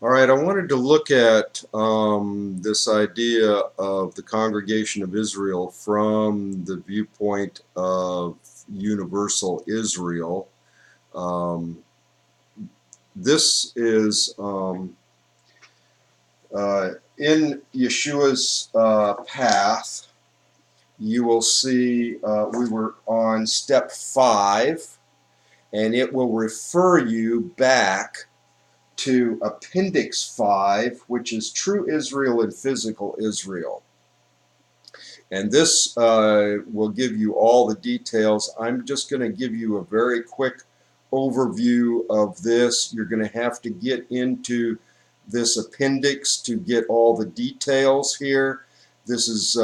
All right, I wanted to look at this idea of the congregation of Israel from the viewpoint of universal Israel. Um, this is in Yeshua's path. You will see we were on step 5, and it will refer you back to Appendix 5, which is true Israel and physical Israel. And this will give you all the details. I'm just going to give you a very quick overview of this. You're going to have to get into this appendix to get all the details here. This is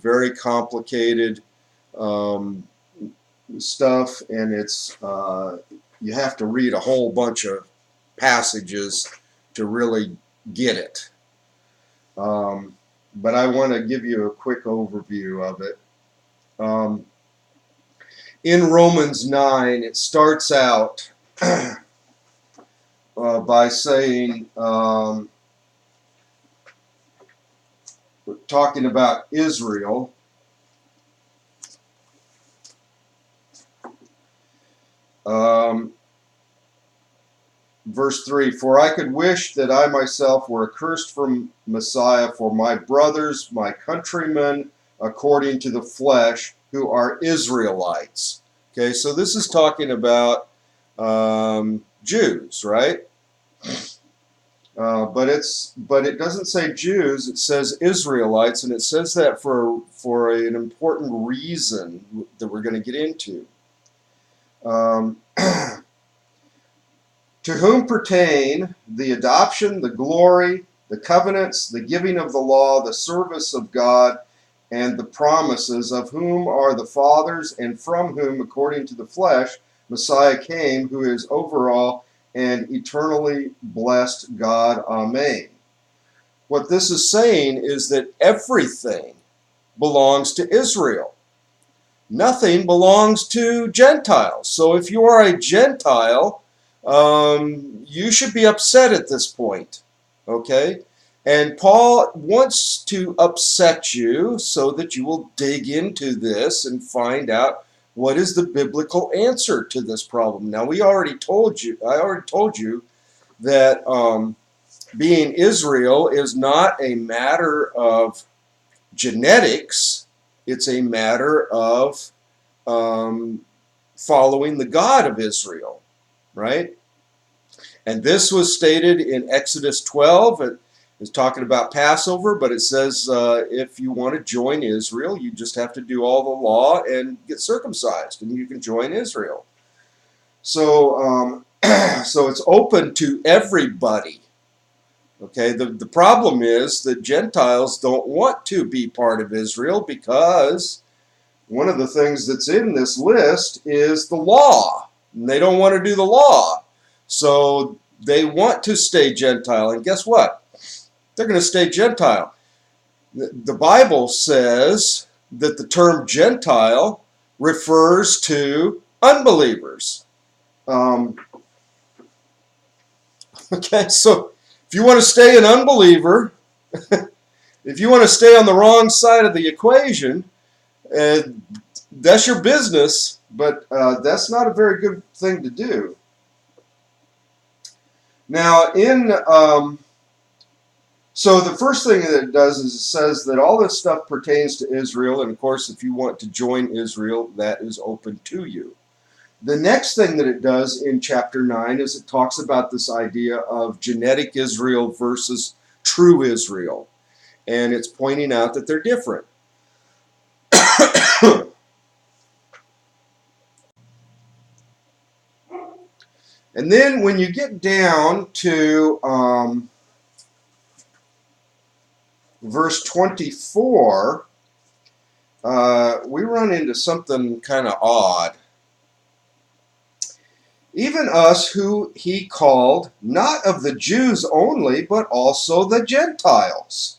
very complicated stuff, and it's you have to read a whole bunch of passages to really get it. But I want to give you a quick overview of it. In Romans 9, it starts out by saying, talking about Israel. Verse 3, for I could wish that I myself were accursed from Messiah for my brothers, my countrymen, according to the flesh, who are Israelites. Okay, so this is talking about Jews, right? But it doesn't say Jews, it says Israelites, and it says that for an important reason that we're going to get into. To whom pertain the adoption, the glory, the covenants, the giving of the law, the service of God, and the promises, of whom are the fathers, and from whom, according to the flesh, Messiah came, who is over all and eternally blessed God. Amen. What this is saying is that everything belongs to Israel. Nothing belongs to Gentiles. So if you are a Gentile, you should be upset at this point, okay? And Paul wants to upset you so that you will dig into this and find out what is the biblical answer to this problem. Now, I already told you that being Israel is not a matter of genetics. It's a matter of following the God of Israel, right? And this was stated in Exodus 12. It is talking about Passover, but it says if you want to join Israel, you just have to do all the law and get circumcised, and you can join Israel. So, so it's open to everybody. Okay, the problem is that Gentiles don't want to be part of Israel because one of the things that's in this list is the law. And they don't want to do the law. So they want to stay Gentile. And guess what? They're going to stay Gentile. The Bible says that the term Gentile refers to unbelievers. Okay, so if you want to stay an unbeliever, if you want to stay on the wrong side of the equation, that's your business, but that's not a very good thing to do. Now, so the first thing that it does is it says that all this stuff pertains to Israel, and of course, if you want to join Israel, that is open to you. The next thing that it does in chapter 9 is it talks about this idea of genetic Israel versus true Israel, and it's pointing out that they're different. And then when you get down to verse 24, we run into something kind of odd. Even us who he called, not of the Jews only, but also the Gentiles.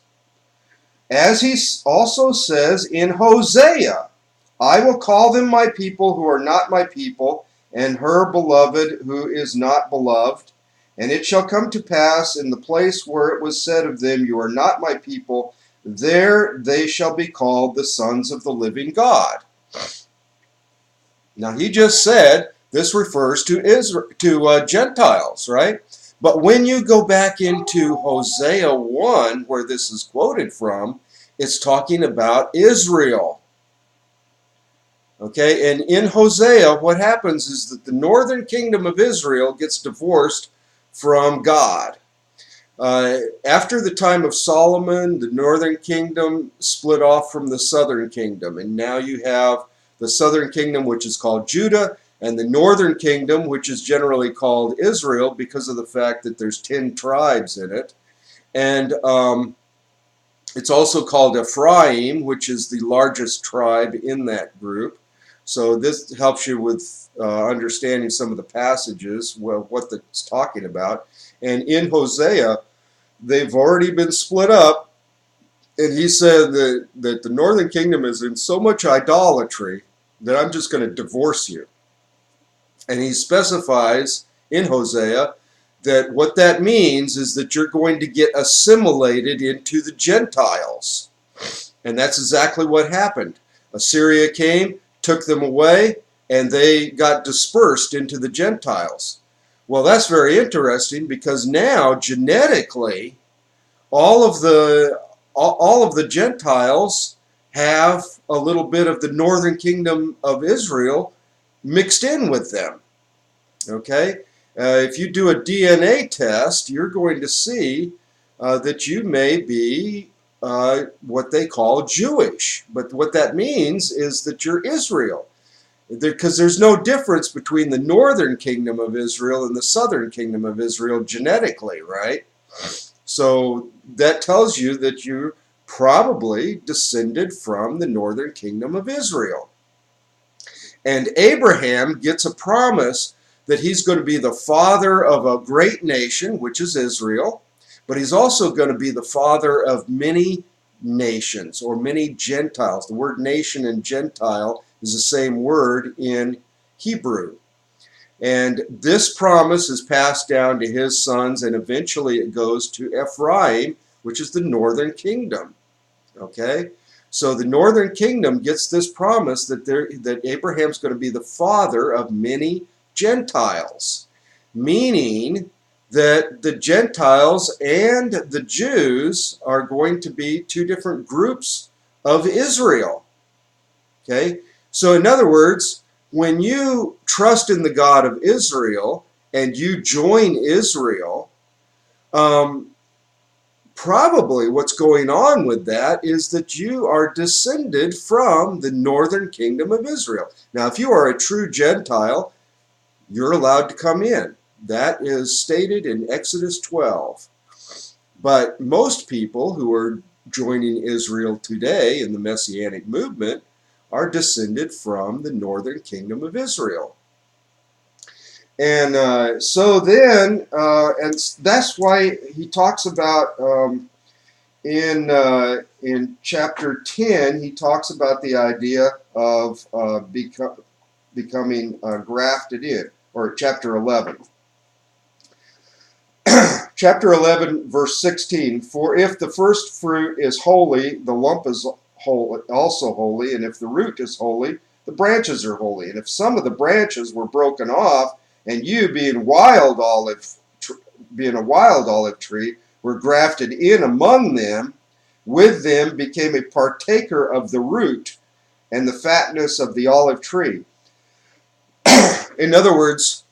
As he also says in Hosea, I will call them my people who are not my people, and her beloved who is not beloved. And it shall come to pass in the place where it was said of them, You are not my people, there they shall be called the sons of the living God. Now he just said this refers to Gentiles, right? But when you go back into Hosea 1, where this is quoted from, it's talking about Israel. Okay, and in Hosea, what happens is that the northern kingdom of Israel gets divorced from God. After the time of Solomon, the northern kingdom split off from the southern kingdom, and now you have the southern kingdom, which is called Judah, and the northern kingdom, which is generally called Israel because of the fact that there's 10 tribes in it. And it's also called Ephraim, which is the largest tribe in that group. So this helps you with understanding some of the passages, what it's talking about. And in Hosea, they've already been split up, and he said that the northern kingdom is in so much idolatry that I'm just going to divorce you. And he specifies in Hosea that what that means is that you're going to get assimilated into the Gentiles. And that's exactly what happened. Assyria came, took them away, and they got dispersed into the Gentiles. Well, that's very interesting because now, genetically, all of the Gentiles have a little bit of the northern kingdom of Israel mixed in with them. Okay? If you do a DNA test, you're going to see that you may be what they call Jewish. But what that means is that you're Israel. Because there's no difference between the northern kingdom of Israel and the southern kingdom of Israel genetically, right? So that tells you that you're probably descended from the northern kingdom of Israel. And Abraham gets a promise that he's going to be the father of a great nation, which is Israel, but he's also going to be the father of many nations or many Gentiles. The word nation and Gentile is the same word in Hebrew. And this promise is passed down to his sons, and eventually it goes to Ephraim, which is the northern kingdom. Okay? So the northern kingdom gets this promise that Abraham's going to be the father of many Gentiles, meaning that the Gentiles and the Jews are going to be two different groups of Israel. Okay? So in other words, when you trust in the God of Israel and you join Israel, probably what's going on with that is that you are descended from the northern kingdom of Israel. Now, if you are a true Gentile, you're allowed to come in. That is stated in Exodus 12. But most people who are joining Israel today in the Messianic movement are descended from the northern kingdom of Israel. And so then, and that's why he talks about in chapter 10, he talks about the idea of becoming grafted in, or chapter 11. Chapter 11, verse 16, For if the first fruit is holy, the lump is also holy, and if the root is holy, the branches are holy. And if some of the branches were broken off, and you, being a wild olive tree, were grafted in among them, with them became a partaker of the root and the fatness of the olive tree. In other words,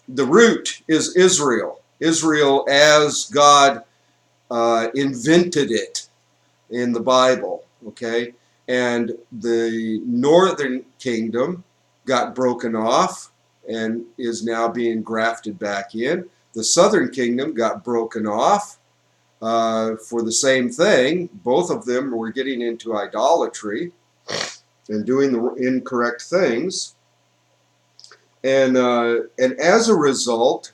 the root is Israel. Israel as God invented it in the Bible, okay? And the northern kingdom got broken off and is now being grafted back in. The southern kingdom got broken off for the same thing. Both of them were getting into idolatry and doing the incorrect things. And as a result,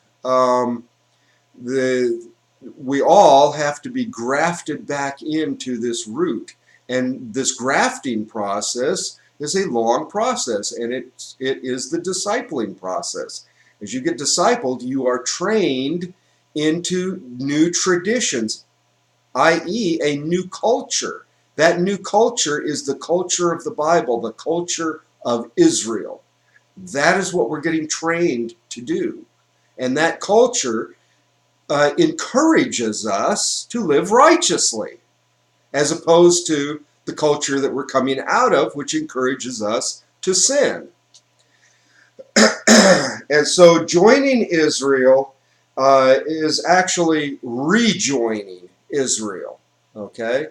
we all have to be grafted back into this root. And this grafting process is a long process, and it is the discipling process. As you get discipled, you are trained into new traditions, i.e., a new culture. That new culture is the culture of the Bible, the culture of Israel. That is what we're getting trained to do. And that culture encourages us to live righteously, as opposed to the culture that we're coming out of, which encourages us to sin. And so joining Israel is actually rejoining Israel. Okay?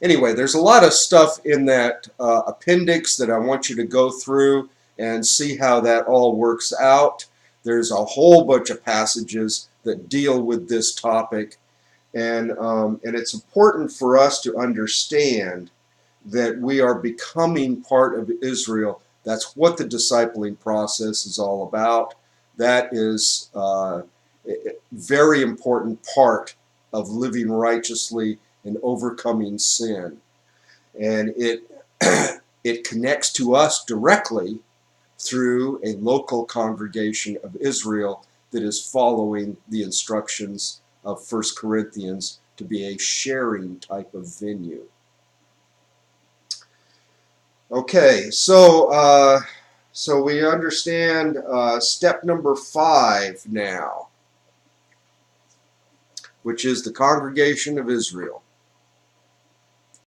Anyway, there's a lot of stuff in that appendix that I want you to go through and see how that all works out. There's a whole bunch of passages that deal with this topic, and it's important for us to understand that we are becoming part of Israel. That's what the discipling process is all about. That is a very important part of living righteously and overcoming sin. And it connects to us directly through a local congregation of Israel that is following the instructions of 1 Corinthians to be a sharing type of venue. Okay, so we understand step number 5 now, which is the congregation of Israel.